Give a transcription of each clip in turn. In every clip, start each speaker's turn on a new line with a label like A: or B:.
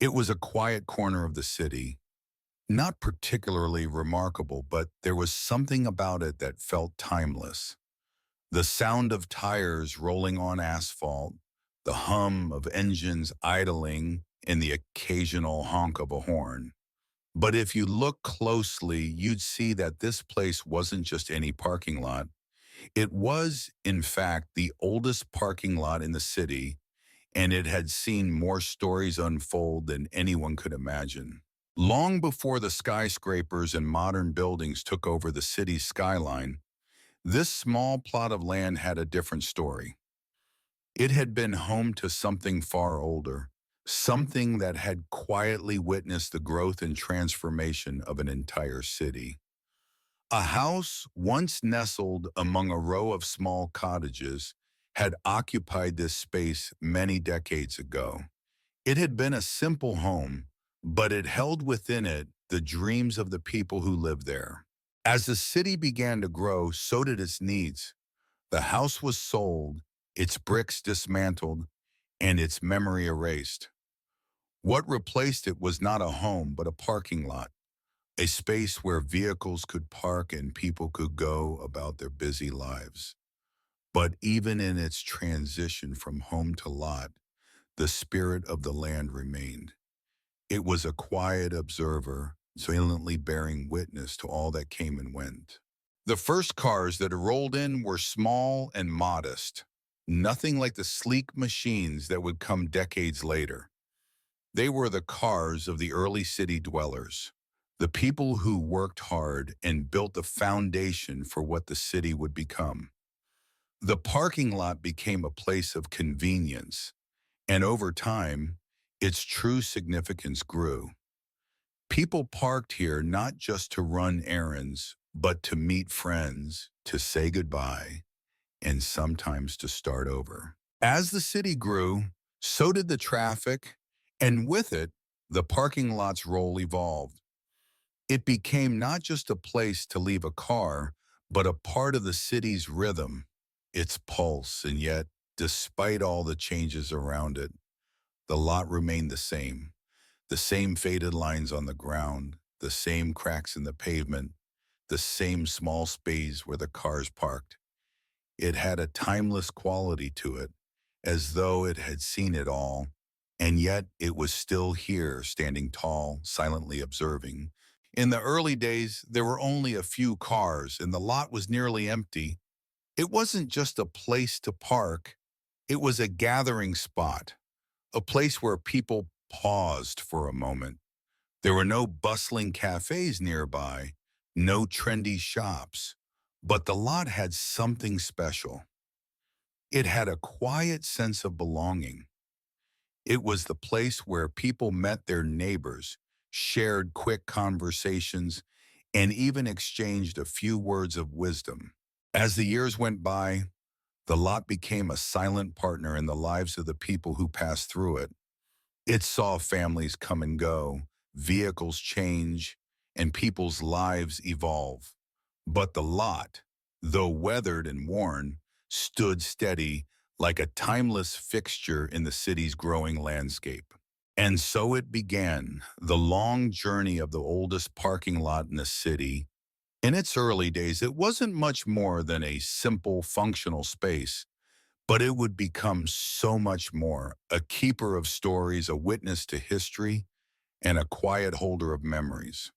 A: It was a quiet corner of the city, not particularly remarkable, but there was something about it that felt timeless. The sound of tires rolling on asphalt, the hum of engines idling, and the occasional honk of a horn. But if you look closely, you'd see that this place wasn't just any parking lot. It was, in fact, the oldest parking lot in the city, and it had seen more stories unfold than anyone could imagine. Long before the skyscrapers and modern buildings took over the city's skyline, this small plot of land had a different story. It had been home to something far older, something that had quietly witnessed the growth and transformation of an entire city. A house once nestled among a row of small cottages had occupied this space many decades ago. It had been a simple home, but it held within it the dreams of the people who lived there. As the city began to grow, so did its needs. The house was sold, its bricks dismantled, and its memory erased. What replaced it was not a home, but a parking lot, a space where vehicles could park and people could go about their busy lives. But even in its transition from home to lot, the spirit of the land remained. It was a quiet observer, silently bearing witness to all that came and went. The first cars that rolled in were small and modest, nothing like the sleek machines that would come decades later. They were the cars of the early city dwellers, the people who worked hard and built the foundation for what the city would become. The parking lot became a place of convenience, and over time, its true significance grew. People parked here not just to run errands, but to meet friends, to say goodbye, and sometimes to start over. As the city grew, so did the traffic, and with it, the parking lot's role evolved. It became not just a place to leave a car, but a part of the city's rhythm, its pulse, and yet, despite all the changes around it, the lot remained the same. The same faded lines on the ground, the same cracks in the pavement, the same small space where the cars parked. It had a timeless quality to it, as though it had seen it all, and yet it was still here, standing tall, silently observing. In the early days, there were only a few cars, and the lot was nearly empty. It wasn't just a place to park, it was a gathering spot, a place where people paused for a moment. There were no bustling cafes nearby, no trendy shops, but the lot had something special. It had a quiet sense of belonging. It was the place where people met their neighbors, shared quick conversations, and even exchanged a few words of wisdom. As the years went by, the lot became a silent partner in the lives of the people who passed through it. It saw families come and go, vehicles change, and people's lives evolve. But the lot, though weathered and worn, stood steady like a timeless fixture in the city's growing landscape. And so it began, the long journey of the oldest parking lot in the city. In its early days, it wasn't much more than a simple, functional space, but it would become so much more, a keeper of stories, a witness to history, and a quiet holder of memories.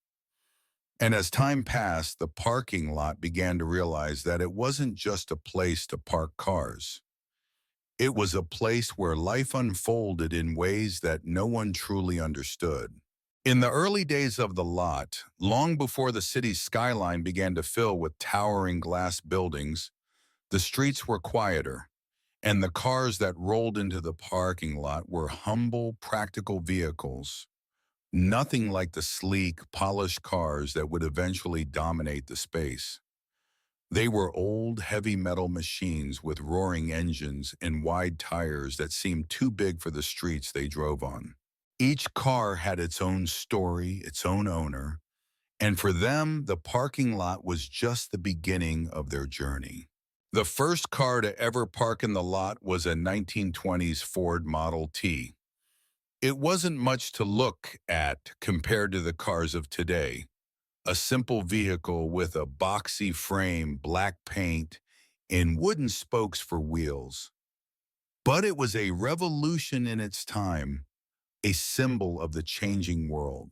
A: And as time passed, the parking lot began to realize that it wasn't just a place to park cars. It was a place where life unfolded in ways that no one truly understood. In the early days of the lot, long before the city's skyline began to fill with towering glass buildings, the streets were quieter, and the cars that rolled into the parking lot were humble, practical vehicles. Nothing like the sleek, polished cars that would eventually dominate the space. They were old, heavy metal machines with roaring engines and wide tires that seemed too big for the streets they drove on. Each car had its own story, its own owner, and for them, the parking lot was just the beginning of their journey. The first car to ever park in the lot was a 1920s Ford Model T. It wasn't much to look at compared to the cars of today. A simple vehicle with a boxy frame, black paint, and wooden spokes for wheels. But it was a revolution in its time, a symbol of the changing world.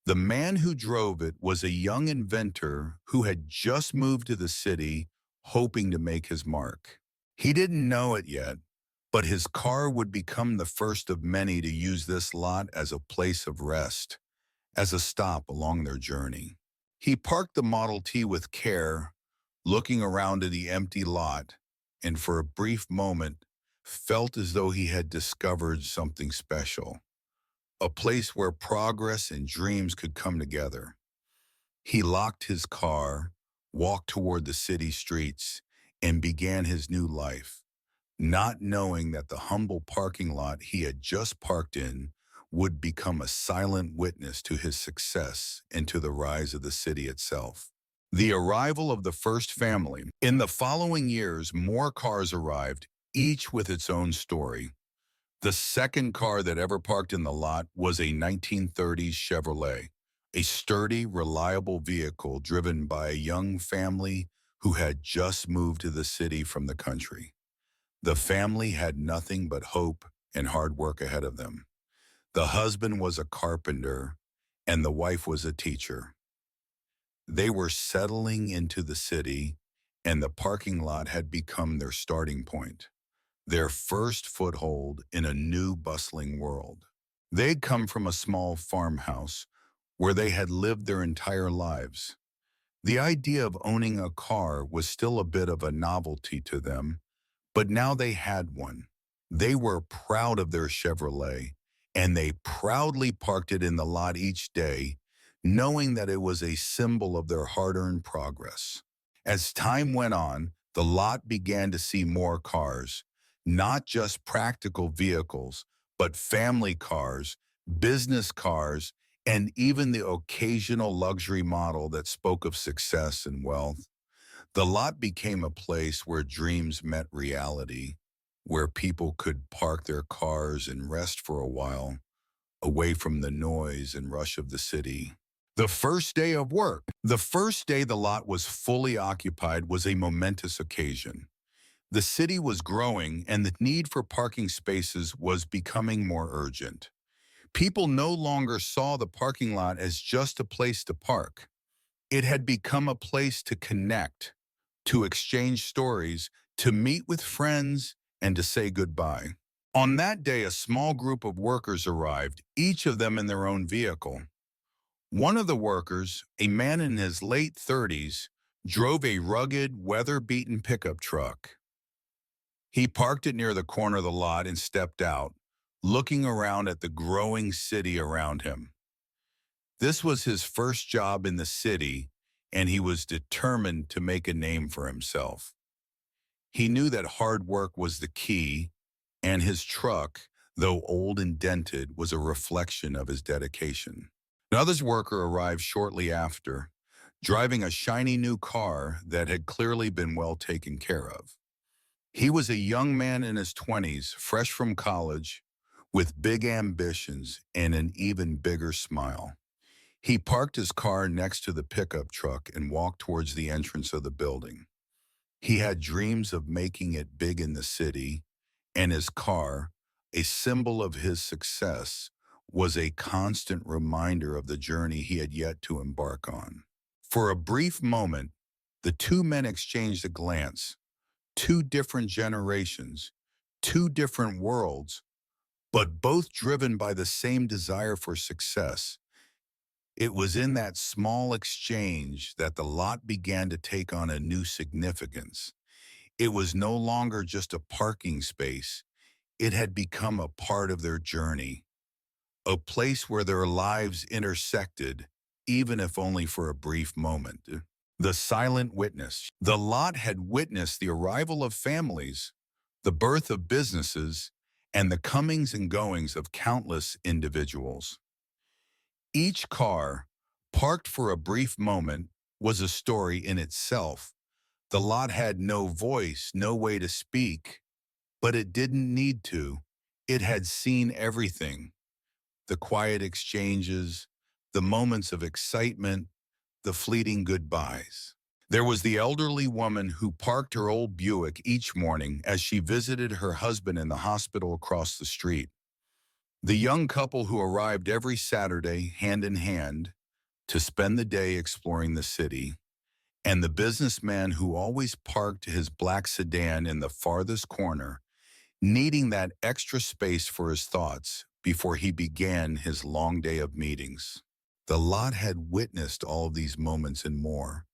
A: The man who drove it was a young inventor who had just moved to the city, hoping to make his mark. He didn't know it yet, but his car would become the first of many to use this lot as a place of rest, as a stop along their journey. He parked the Model T with care, looking around at the empty lot, and for a brief moment felt as though he had discovered something special, a place where progress and dreams could come together. He locked his car, walked toward the city streets, and began his new life, not knowing that the humble parking lot he had just parked in would become a silent witness to his success and to the rise of the city itself. The arrival of the first family. In the following years, more cars arrived, each with its own story. The second car that ever parked in the lot was a 1930s Chevrolet, a sturdy, reliable vehicle driven by a young family who had just moved to the city from the country. The family had nothing but hope and hard work ahead of them. The husband was a carpenter, and the wife was a teacher. They were settling into the city, and the parking lot had become their starting point, their first foothold in a new bustling world. They'd come from a small farmhouse where they had lived their entire lives. The idea of owning a car was still a bit of a novelty to them, but now they had one. They were proud of their Chevrolet, and they proudly parked it in the lot each day, knowing that it was a symbol of their hard-earned progress. As time went on, the lot began to see more cars, not just practical vehicles, but family cars, business cars, and even the occasional luxury model that spoke of success and wealth. The lot became a place where dreams met reality, where people could park their cars and rest for a while, away from the noise and rush of the city. The first day of work. The first day the lot was fully occupied was a momentous occasion. The city was growing, and the need for parking spaces was becoming more urgent. People no longer saw the parking lot as just a place to park. It had become a place to connect, to exchange stories, to meet with friends, and to say goodbye. On that day, a small group of workers arrived, each of them in their own vehicle. One of the workers, a man in his late 30s, drove a rugged, weather-beaten pickup truck. He parked it near the corner of the lot and stepped out, looking around at the growing city around him. This was his first job in the city, and he was determined to make a name for himself. He knew that hard work was the key, and his truck, though old and dented, was a reflection of his dedication. Another worker arrived shortly after, driving a shiny new car that had clearly been well taken care of. He was a young man in his 20s, fresh from college, with big ambitions and an even bigger smile. He parked his car next to the pickup truck and walked towards the entrance of the building. He had dreams of making it big in the city, and his car, a symbol of his success, was a constant reminder of the journey he had yet to embark on. For a brief moment, the two men exchanged a glance. Two different generations, two different worlds, but both driven by the same desire for success. It was in that small exchange that the lot began to take on a new significance. It was no longer just a parking space. It had become a part of their journey, a place where their lives intersected, even if only for a brief moment. The silent witness. The lot had witnessed the arrival of families, the birth of businesses, and the comings and goings of countless individuals. Each car, parked for a brief moment, was a story in itself. The lot had no voice, no way to speak, but it didn't need to. It had seen everything. the quiet exchanges, the moments of excitement, the fleeting goodbyes. There was the elderly woman who parked her old Buick each morning as she visited her husband in the hospital across the street. The young couple who arrived every Saturday, hand in hand, to spend the day exploring the city, and the businessman who always parked his black sedan in the farthest corner, needing that extra space for his thoughts before he began his long day of meetings. The lot had witnessed all of these moments and more,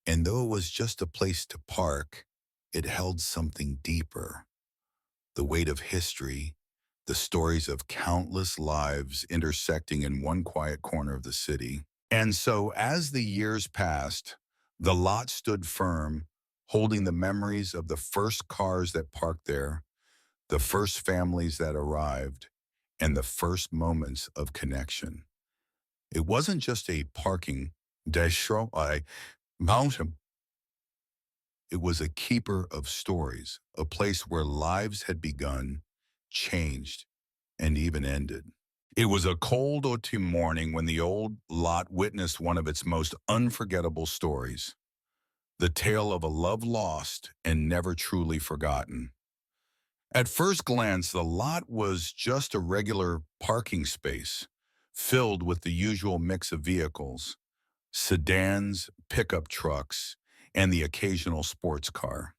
A: and though it was just a place to park, it held something deeper. The weight of history, the stories of countless lives intersecting in one quiet corner of the city. And so as the years passed, the lot stood firm, holding the memories of the first cars that parked there, the first families that arrived, and the first moments of connection. It wasn't just a parking mountain. It was a keeper of stories, a place where lives had begun, changed, and even ended. It was a cold autumn morning when the old lot witnessed one of its most unforgettable stories, the tale of a love lost and never truly forgotten. At first glance, the lot was just a regular parking space, filled with the usual mix of vehicles, sedans, pickup trucks, and the occasional sports car.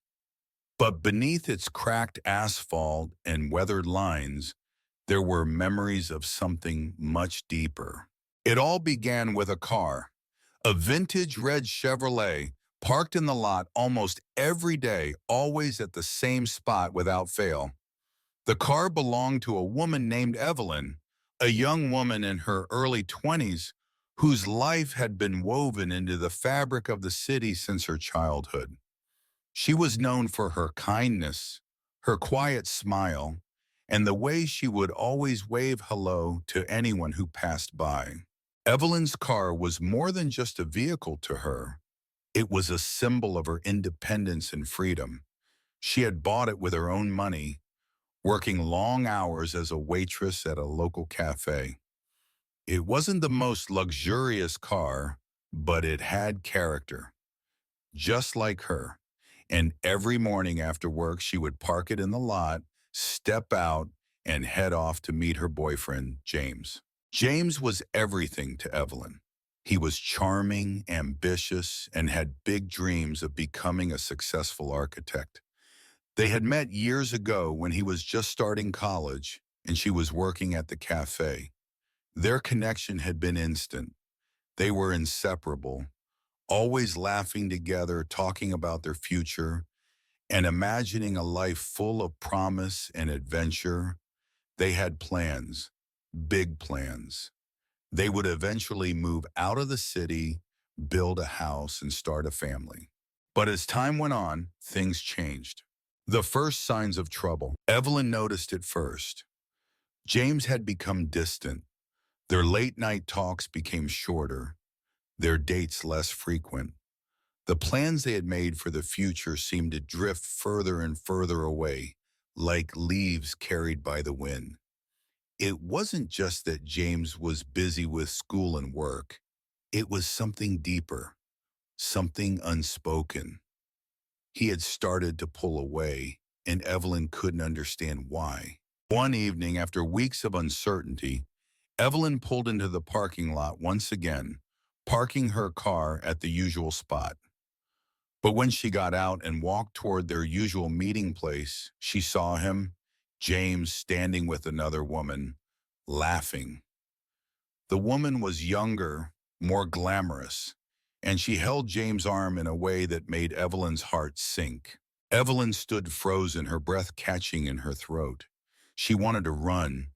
A: But beneath its cracked asphalt and weathered lines, there were memories of something much deeper. It all began with a car, a vintage red Chevrolet, parked in the lot almost every day, always at the same spot without fail. The car belonged to a woman named Evelyn, a young woman in her early 20s whose life had been woven into the fabric of the city since her childhood. She was known for her kindness, her quiet smile, and the way she would always wave hello to anyone who passed by. Evelyn's car was more than just a vehicle to her. It was a symbol of her independence and freedom. She had bought it with her own money, working long hours as a waitress at a local cafe. It wasn't the most luxurious car, but it had character, just like her. And every morning after work, she would park it in the lot, step out, and head off to meet her boyfriend, James. James was everything to Evelyn. He was charming, ambitious, and had big dreams of becoming a successful architect. They had met years ago when he was just starting college and she was working at the cafe. Their connection had been instant. They were inseparable, always laughing together, talking about their future, and imagining a life full of promise and adventure. They had plans, big plans. They would eventually move out of the city, build a house, and start a family. But as time went on, things changed. The first signs of trouble. Evelyn noticed it first. James had become distant. Their late-night talks became shorter, their dates less frequent. The plans they had made for the future seemed to drift further and further away, like leaves carried by the wind. It wasn't just that James was busy with school and work. It was something deeper, something unspoken. He had started to pull away, and Evelyn couldn't understand why. One evening, after weeks of uncertainty, Evelyn pulled into the parking lot once again, parking her car at the usual spot. But when she got out and walked toward their usual meeting place, she saw him, James, standing with another woman, laughing. The woman was younger, more glamorous, and she held James' arm in a way that made Evelyn's heart sink. Evelyn stood frozen, her breath catching in her throat. She wanted to run,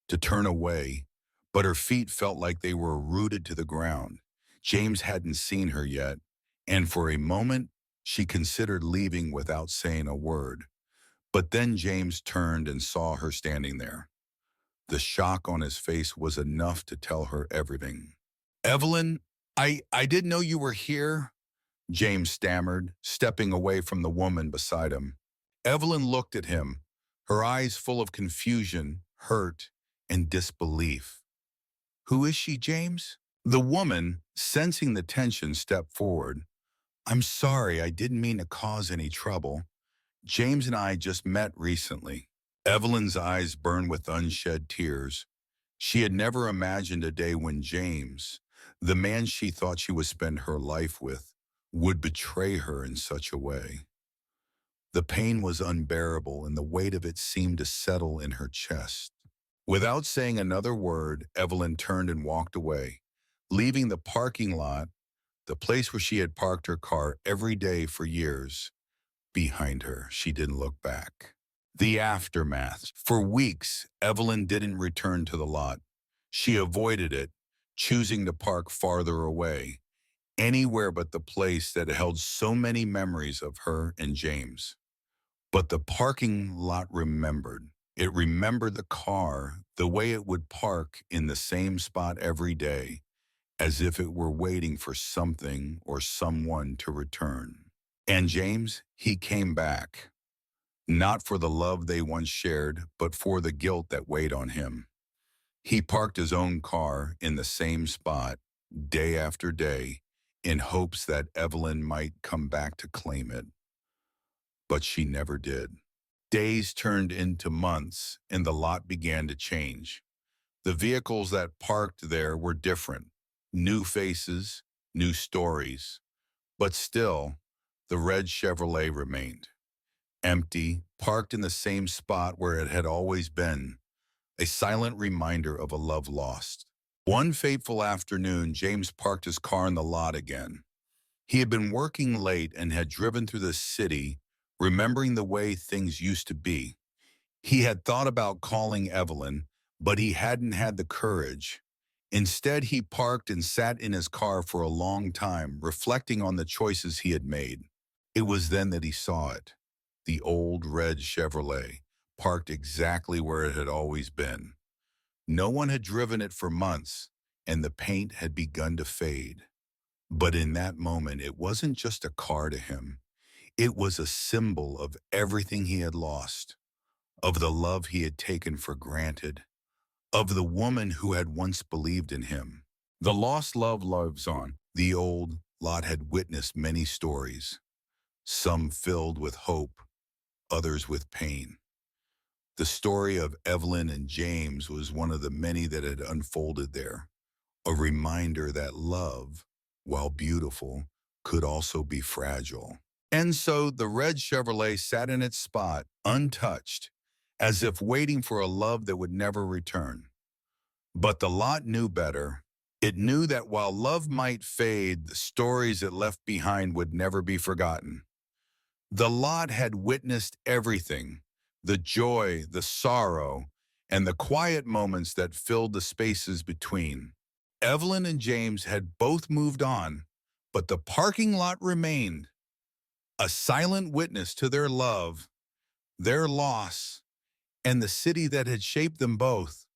A: to turn away, but her feet felt like they were rooted to the ground. James hadn't seen her yet, and for a moment, she considered leaving without saying a word. But then James turned and saw her standing there. The shock on his face was enough to tell her everything. "Evelyn, I didn't know you were here," James stammered, stepping away from the woman beside him. Evelyn looked at him, her eyes full of confusion, hurt, and disbelief. Who is she, James? The woman, sensing the tension, stepped forward. I'm sorry, I didn't mean to cause any trouble. James and I just met recently. Evelyn's eyes burned with unshed tears. She had never imagined a day when James, the man she thought she would spend her life with, would betray her in such a way. The pain was unbearable and the weight of it seemed to settle in her chest. Without saying another word, Evelyn turned and walked away, leaving the parking lot, the place where she had parked her car every day for years, behind her. She didn't look back. The aftermath. For weeks, Evelyn didn't return to the lot. She avoided it, choosing to park farther away, anywhere but the place that held so many memories of her and James. But the parking lot remembered. It remembered the car, the way it would park in the same spot every day, as if it were waiting for something or someone to return. And James, he came back, not for the love they once shared, but for the guilt that weighed on him. He parked his own car in the same spot, day after day, in hopes that Evelyn might come back to claim it. But she never did. Days turned into months, and the lot began to change. The vehicles that parked there were different. New faces, new stories. But still, the red Chevrolet remained. Empty, parked in the same spot where it had always been, a silent reminder of a love lost. One fateful afternoon, James parked his car in the lot again. He had been working late and had driven through the city, remembering the way things used to be. He had thought about calling Evelyn, but he hadn't had the courage. Instead, he parked and sat in his car for a long time, reflecting on the choices he had made. It was then that he saw it. The old red Chevrolet, parked exactly where it had always been. No one had driven it for months, and the paint had begun to fade. But in that moment, it wasn't just a car to him. It was a symbol of everything he had lost, of the love he had taken for granted, of the woman who had once believed in him. The lost love lives on. The old lot had witnessed many stories, some filled with hope, others with pain. The story of Evelyn and James was one of the many that had unfolded there, a reminder that love, while beautiful, could also be fragile. And so the red Chevrolet sat in its spot, untouched, as if waiting for a love that would never return. But the lot knew better. It knew that while love might fade, the stories it left behind would never be forgotten. The lot had witnessed everything, the joy, the sorrow, and the quiet moments that filled the spaces between. Evelyn and James had both moved on, but the parking lot remained, a silent witness to their love, their loss, and the city that had shaped them both.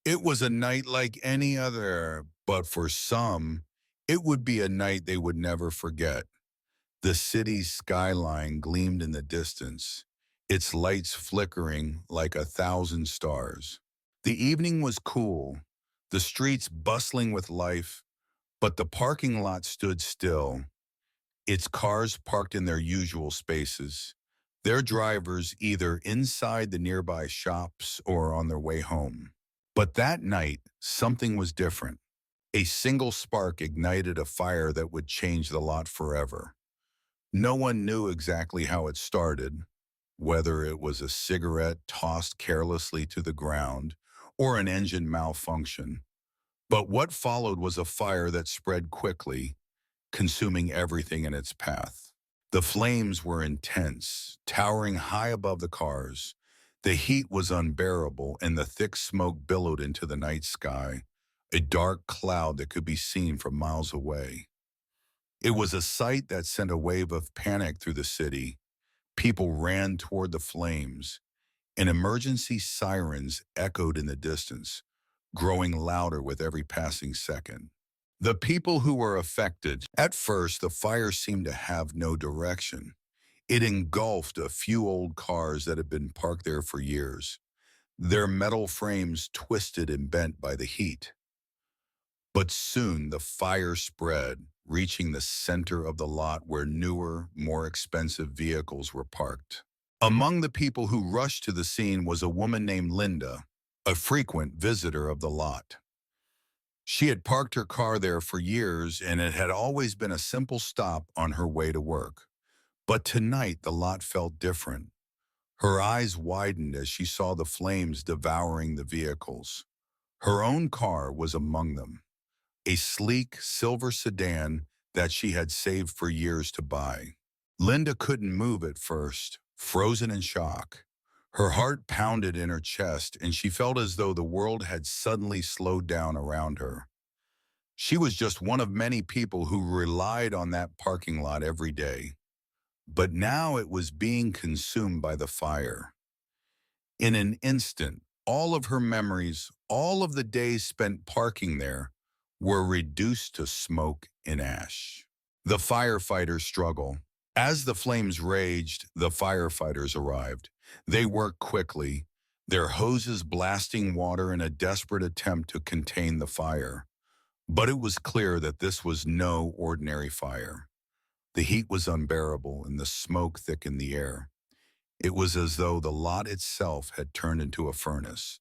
A: It was a night like any other, but for some, it would be a night they would never forget. The city's skyline gleamed in the distance, its lights flickering like 1,000 stars. The evening was cool, the streets bustling with life, but the parking lot stood still, its cars parked in their usual spaces, their drivers either inside the nearby shops or on their way home. But that night, something was different. A single spark ignited a fire that would change the lot forever. No one knew exactly how it started, whether it was a cigarette tossed carelessly to the ground or an engine malfunction. But what followed was a fire that spread quickly, consuming everything in its path. The flames were intense, towering high above the cars. The heat was unbearable, and the thick smoke billowed into the night sky, a dark cloud that could be seen from miles away. It was a sight that sent a wave of panic through the city. People ran toward the flames, and emergency sirens echoed in the distance, growing louder with every passing second. The people who were affected, at first the fire seemed to have no direction. It engulfed a few old cars that had been parked there for years, their metal frames twisted and bent by the heat. But soon the fire spread, reaching the center of the lot where newer, more expensive vehicles were parked. Among the people who rushed to the scene was a woman named Linda, a frequent visitor of the lot. She had parked her car there for years, and it had always been a simple stop on her way to work. But tonight the lot felt different. Her eyes widened as she saw the flames devouring the vehicles. Her own car was among them, a sleek silver sedan that she had saved for years to buy. Linda couldn't move at first, frozen in shock. Her heart pounded in her chest, and she felt as though the world had suddenly slowed down around her. She was just one of many people who relied on that parking lot every day. But now it was being consumed by the fire. In an instant, all of her memories, all of the days spent parking there, were reduced to smoke and ash. The firefighters struggle. As the flames raged, the firefighters arrived. They worked quickly, their hoses blasting water in a desperate attempt to contain the fire. But it was clear that this was no ordinary fire. The heat was unbearable and the smoke thickened the air. It was as though the lot itself had turned into a furnace,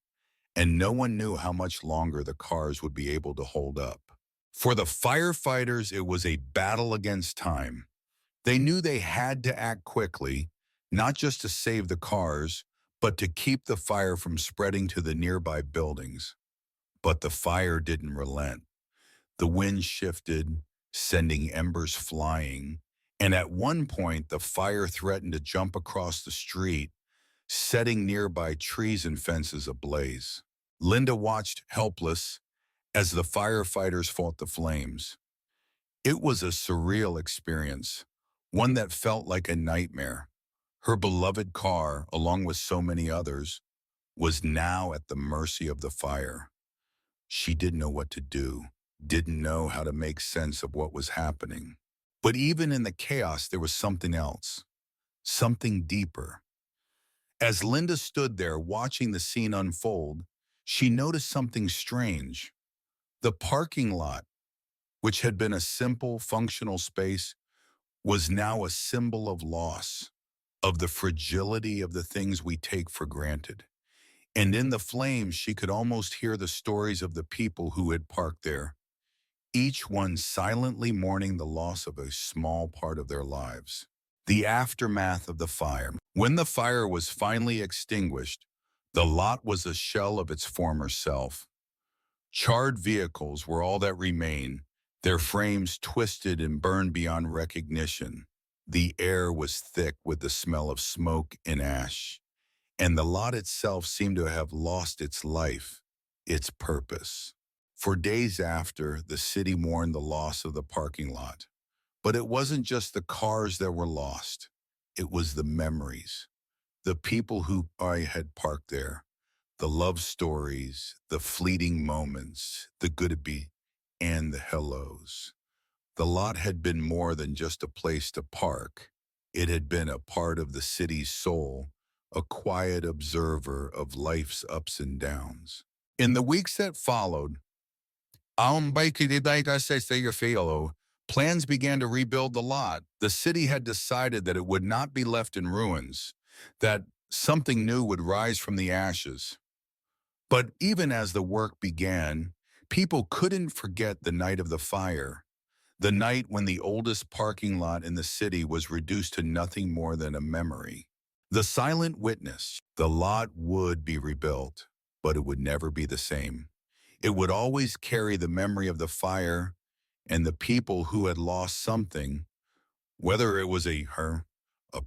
A: and no one knew how much longer the cars would be able to hold up. For the firefighters, it was a battle against time. They knew they had to act quickly, not just to save the cars, but to keep the fire from spreading to the nearby buildings. But the fire didn't relent. The wind shifted, sending embers flying, and at one point the fire threatened to jump across the street, setting nearby trees and fences ablaze. Linda watched, helpless, as the firefighters fought the flames. It was a surreal experience, one that felt like a nightmare. Her beloved car, along with so many others, was now at the mercy of the fire. She didn't know what to do, didn't know how to make sense of what was happening. But even in the chaos, there was something else, something deeper. As Linda stood there watching the scene unfold, she noticed something strange. The parking lot, which had been a simple, functional space, was now a symbol of loss, of the fragility of the things we take for granted. And in the flames, she could almost hear the stories of the people who had parked there, each one silently mourning the loss of a small part of their lives. The aftermath of the fire. When the fire was finally extinguished, the lot was a shell of its former self. Charred vehicles were all that remained, their frames twisted and burned beyond recognition. The air was thick with the smell of smoke and ash, and the lot itself seemed to have lost its life, its purpose. For days after, the city mourned the loss of the parking lot. But it wasn't just the cars that were lost. It was the memories, the people who I had parked there, the love stories, the fleeting moments, the goodbye, and the hellos. The lot had been more than just a place to park. It had been a part of the city's soul, a quiet observer of life's ups and downs. In the weeks that followed, plans began to rebuild the lot. The city had decided that it would not be left in ruins, that something new would rise from the ashes. But even as the work began, people couldn't forget the night of the fire, the night when the oldest parking lot in the city was reduced to nothing more than a memory. The silent witness, the lot would be rebuilt, but it would never be the same. It would always carry the memory of the fire and the people who had lost something, whether it was a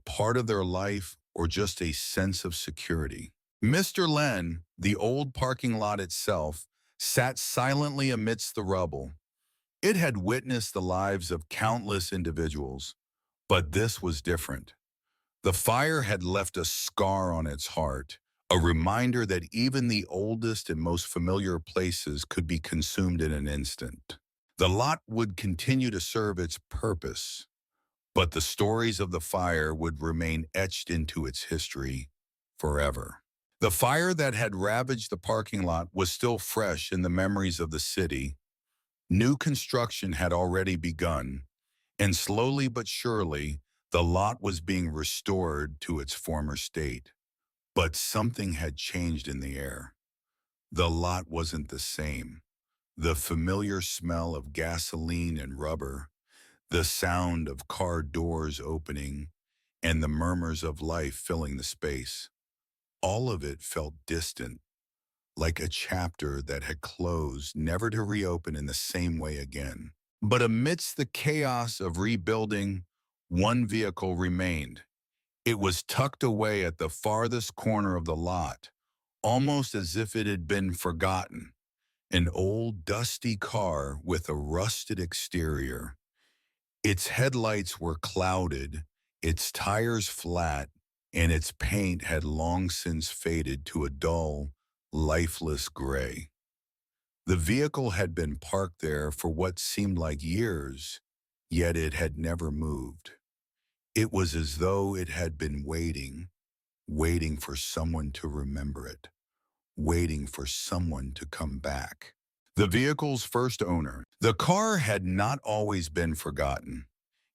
A: part of their life, or just a sense of security. Mr. Len, the old parking lot itself, sat silently amidst the rubble. It had witnessed the lives of countless individuals, but this was different. The fire had left a scar on its heart, a reminder that even the oldest and most familiar places could be consumed in an instant. The lot would continue to serve its purpose, but the stories of the fire would remain etched into its history forever. The fire that had ravaged the parking lot was still fresh in the memories of the city. New construction had already begun, and slowly but surely, the lot was being restored to its former state. But something had changed in the air. The lot wasn't the same. The familiar smell of gasoline and rubber, the sound of car doors opening, and the murmurs of life filling the space. All of it felt distant, like a chapter that had closed, never to reopen in the same way again. But amidst the chaos of rebuilding, one vehicle remained. It was tucked away at the farthest corner of the lot, almost as if it had been forgotten. An old, dusty car with a rusted exterior. Its headlights were clouded, its tires flat, and its paint had long since faded to a dull, lifeless gray. The vehicle had been parked there for what seemed like years, yet it had never moved. It was as though it had been waiting for someone to remember it, waiting for someone to come back. The vehicle's first owner. The car had not always been forgotten.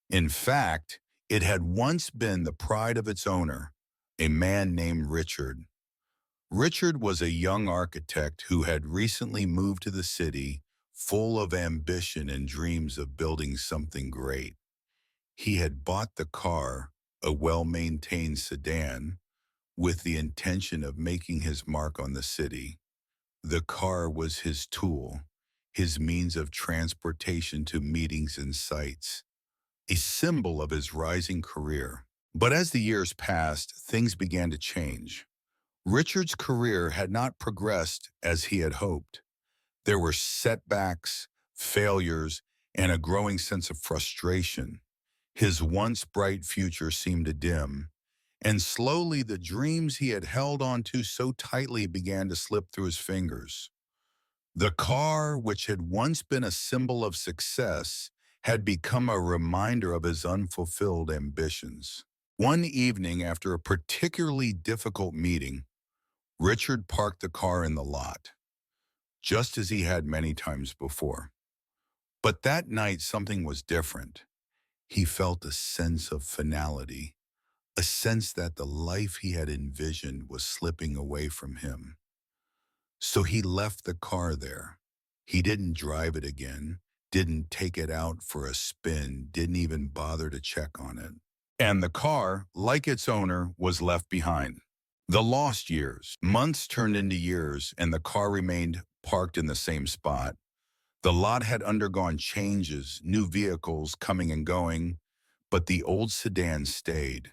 A: In fact, it had once been the pride of its owner, a man named Richard. Richard was a young architect who had recently moved to the city, full of ambition and dreams of building something great. He had bought the car, a well-maintained sedan, with the intention of making his mark on the city. The car was his tool, his means of transportation to meetings and sites, a symbol of his rising career. But as the years passed, things began to change. Richard's career had not progressed as he had hoped. There were setbacks, failures, and a growing sense of frustration. His once bright future seemed to dim, and slowly the dreams he had held onto so tightly began to slip through his fingers. The car, which had once been a symbol of success, had become a reminder of his unfulfilled ambitions. One evening, after a particularly difficult meeting, Richard parked the car in the lot, just as he had many times before. But that night, something was different. He felt a sense of finality, a sense that the life he had envisioned was slipping away from him. So he left the car there. He didn't drive it again, didn't take it out for a spin, didn't even bother to check on it. And the car, like its owner, was left behind. The lost years. Months turned into years, and the car remained parked in the same spot. The lot had undergone changes, new vehicles coming and going, but the old sedan stayed.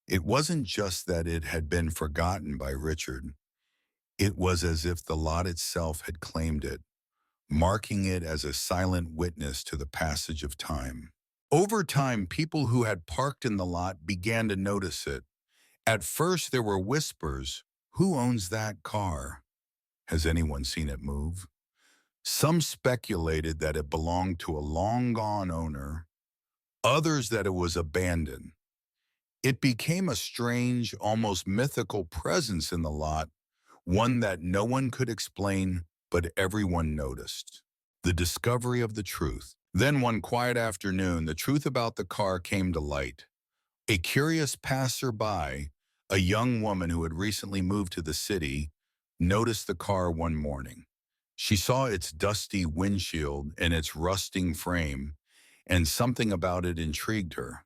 A: It wasn't just that it had been forgotten by Richard. It was as if the lot itself had claimed it, marking it as a silent witness to the passage of time. Over time, people who had parked in the lot began to notice it. At first, there were whispers, "Who owns that car? Has anyone seen it move?" Some speculated that it belonged to a long-gone owner, others that it was abandoned. It became a strange, almost mythical presence in the lot, one that no one could explain, but everyone noticed. The discovery of the truth. Then one quiet afternoon, the truth about the car came to light. A curious passerby, a young woman who had recently moved to the city, noticed the car one morning. She saw its dusty windshield and its rusting frame, and something about it intrigued her.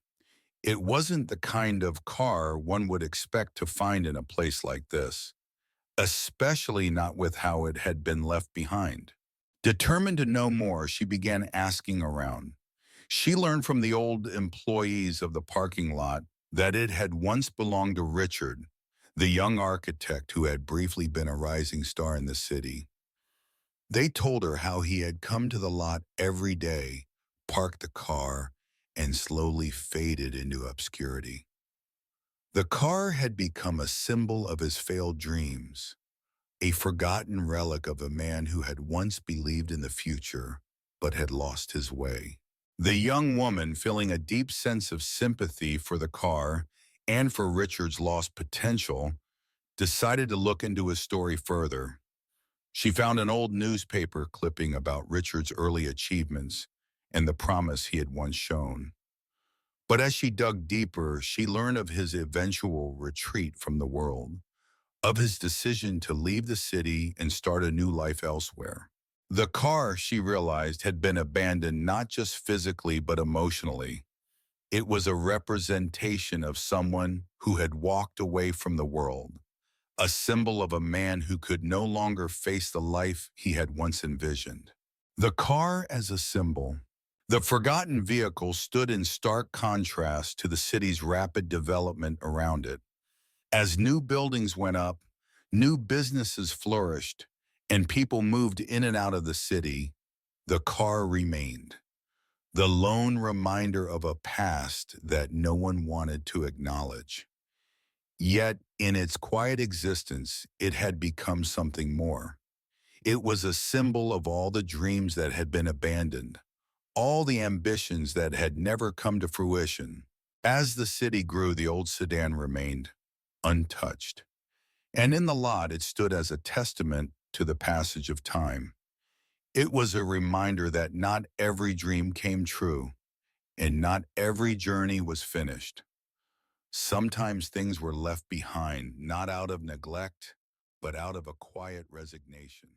A: It wasn't the kind of car one would expect to find in a place like this, especially not with how it had been left behind. Determined to know more, she began asking around. She learned from the old employees of the parking lot that it had once belonged to Richard, the young architect who had briefly been a rising star in the city. They told her how he had come to the lot every day, parked the car, and slowly faded into obscurity. The car had become a symbol of his failed dreams, a forgotten relic of a man who had once believed in the future, but had lost his way. The young woman, feeling a deep sense of sympathy for the car and for Richard's lost potential, decided to look into his story further. She found an old newspaper clipping about Richard's early achievements and the promise he had once shown. But as she dug deeper, she learned of his eventual retreat from the world, of his decision to leave the city and start a new life elsewhere. The car, she realized, had been abandoned not just physically but emotionally. It was a representation of someone who had walked away from the world, a symbol of a man who could no longer face the life he had once envisioned. The car as a symbol. The forgotten vehicle stood in stark contrast to the city's rapid development around it. As new buildings went up, new businesses flourished, and people moved in and out of the city, the car remained. The lone reminder of a past that no one wanted to acknowledge. Yet, in its quiet existence, it had become something more. It was a symbol of all the dreams that had been abandoned, all the ambitions that had never come to fruition. As the city grew, the old sedan remained untouched. And in the lot, it stood as a testament to the passage of time. It was a reminder that not every dream came true, and not every journey was finished. Sometimes things were left behind, not out of neglect, but out of a quiet resignation.